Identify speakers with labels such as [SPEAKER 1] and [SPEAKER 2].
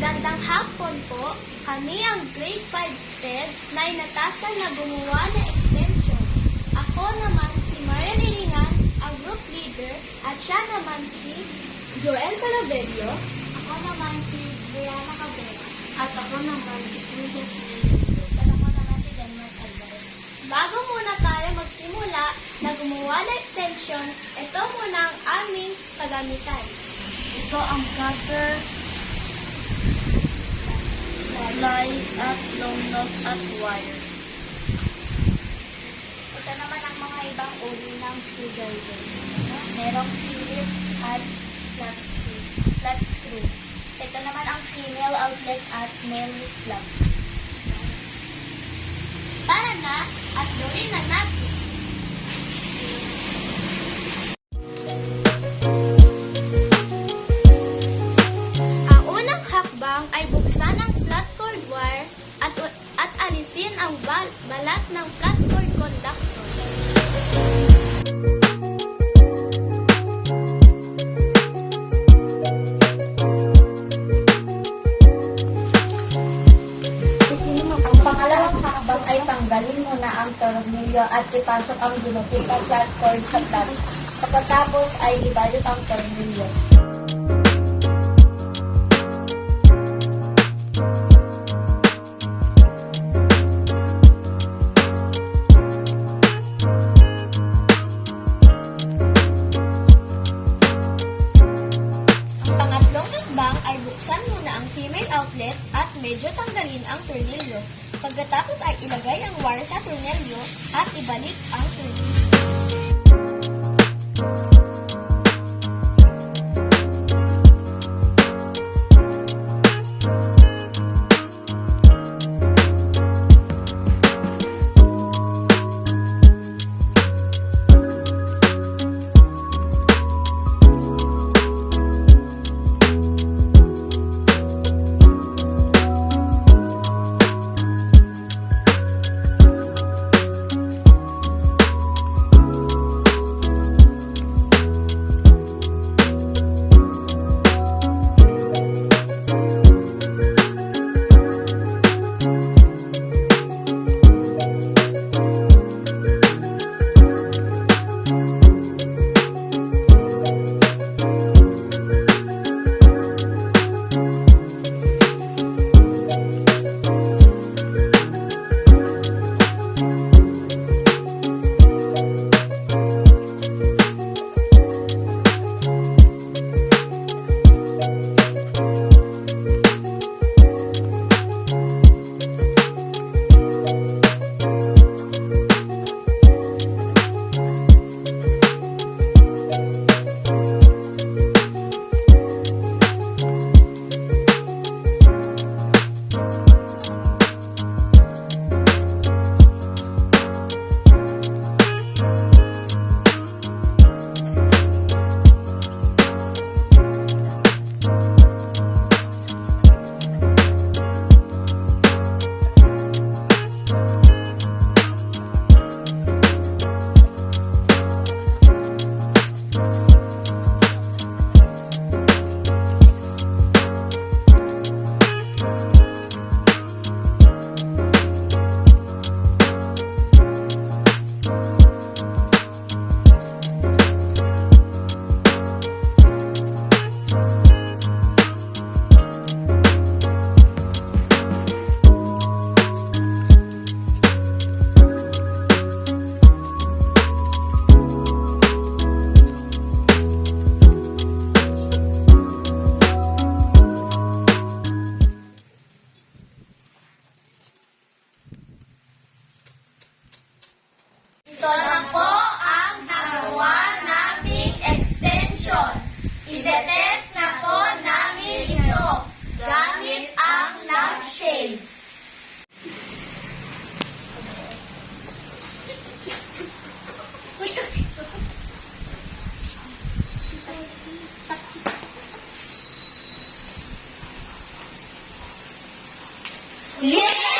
[SPEAKER 1] Magandang hapon po. Kami ang grade 5 STED na inatasan na gumawa ng extension. Ako naman si Maria Lilingan, ang group leader, at siya naman si Joel Calaverio. Ako naman si Brianna Cabrera. At ako naman si Princess Lily. At ako naman si Denmark Alvarez. Bago muna tayo magsimula na gumawa ng extension, ito muna ang aming pagamitan. Ito ang cutter, lines at long nose at wire. Ito naman ang mga ibang uri ng screwdriver. Merong Philip at flat screw. Ito naman ang female outlet at male plug. Tara na at gawin na natin. Ang unang hakbang ay buksan ang flat cord wire at alisin ang balat ng flat cord conductor. Ang pangalawang hakbang ay tanggalin muna ang tornilyo at ipasok ang ginupit na flat cord sa flat. Pagkatapos ay ibalot ang tornilyo. Ang pangatlong hakbang ay buksan muna ang female outlet at medyo tanggalin ang tornilyo. Pagkatapos ay ilagay ang wire sa tornilyo at ibalik ang tornilyo. Ito na po ang nagawa naming extension. I-detest na po namin ito gamit ang lampshade. Yeah!